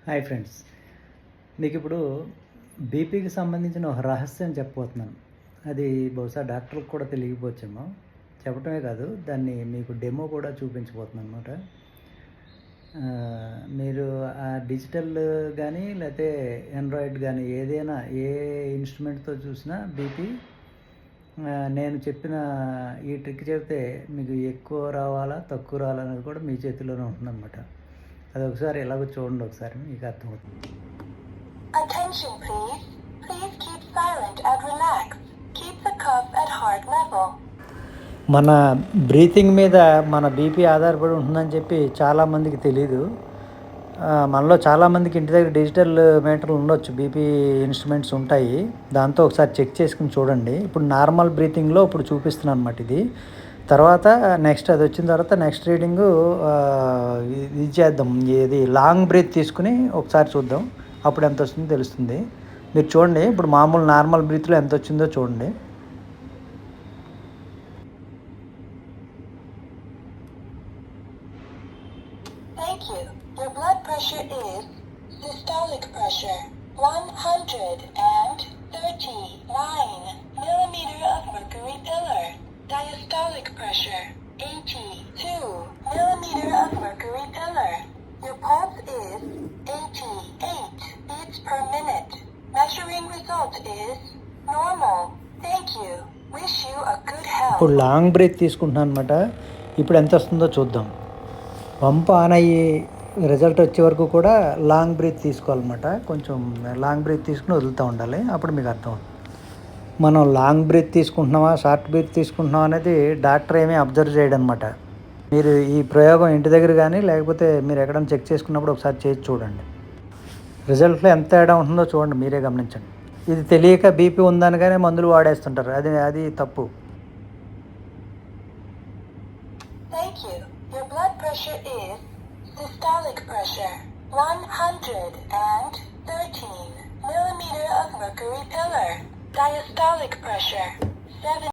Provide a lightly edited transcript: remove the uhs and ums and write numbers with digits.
Hi friends, మీకు ఇప్పుడు బీపీకి సంబంధించిన ఒక రహస్యం చెప్పబోతున్నాను. అది బహుశా డాక్టర్కి కూడా తెలియకపోవచ్చేమో. చెప్పటమే కాదు, దాన్ని మీకు డెమో కూడా చూపించబోతున్నాను అనమాట. మీరు ఆ డిజిటల్ కానీ లేకపోతే ఆండ్రాయిడ్ కానీ ఏదైనా ఏ ఇన్స్ట్రుమెంట్తో చూసినా బీపీ నేను చెప్పిన ఈ ట్రిక్ చెప్తే మీకు ఎక్కువ రావాలా తక్కువ రావాలనేది కూడా మీ చేతిలోనే ఉంటుందన్నమాట. అది ఒకసారి ఎలాగో చూడండి, ఒకసారి మీకు అర్థమవుతుంది. Attention please. Please keep silent and relax. Keep the cuff at heart level. మన బ్రీతింగ్ మీద మన బీపీ ఆధారపడి ఉంటుందని చెప్పి చాలామందికి తెలీదు. మనలో చాలామందికి ఇంటి దగ్గర డిజిటల్ మీటర్లు ఉండొచ్చు, బీపీ ఇన్స్ట్రుమెంట్స్ ఉంటాయి. దాంతో ఒకసారి చెక్ చేసుకుని చూడండి. ఇప్పుడు నార్మల్ బ్రీతింగ్లో ఇప్పుడు చూపిస్తున్నాను అనమాట ఇది. తర్వాత నెక్స్ట్ అది వచ్చిన తర్వాత నెక్స్ట్ రీడింగు ఇది చేద్దాం. ఇది లాంగ్ బ్రీత్ తీసుకుని ఒకసారి చూద్దాం, అప్పుడు ఎంత వస్తుందో తెలుస్తుంది. మీరు చూడండి, ఇప్పుడు మామూలు నార్మల్ బ్రీత్లో ఎంత వచ్చిందో చూడండి. Thank you. Your blood pressure is systolic pressure 139 millimeter of mercury pillar. Diastolic pressure 82 millimeter of mercury pillar. Your pulse is 88 beats per minute. Measuring result is normal. Thank you. Wish you a good health. ఇప్పుడు long breath తీసుకుంటున్నాను అనమాట. ఇప్పుడు ఎంత వస్తుందో చూద్దాం. Pump on అయ్యి result వచ్చే వరకు కూడా లాంగ్ బ్రీత్ తీసుకోవాలన్నమాట. కొంచెం లాంగ్ బ్రీత్ తీసుకుని వదులుతూ ఉండాలి, అప్పుడు మీకు అర్థం. మనం లాంగ్ బ్రీత్ తీసుకుంటున్నామా షార్ట్ బ్రీత్ తీసుకుంటున్నామా అనేది డాక్టర్ ఏమీ అబ్జర్వ్ చేయడం అనమాట. మీరు ఈ ప్రయోగం ఇంటి దగ్గర కానీ లేకపోతే మీరు ఎక్కడైనా చెక్ చేసుకున్నప్పుడు ఒకసారి చేసి చూడండి. రిజల్ట్లో ఎంత తేడా ఉంటుందో చూడండి, మీరే గమనించండి. ఇది తెలియక బీపీ ఉందనగానే మందులు వాడేస్తుంటారు, అది తప్పు. Thank you. Your blood pressure is systolic pressure 113 millimeter of mercury pillar. Diastolic pressure 7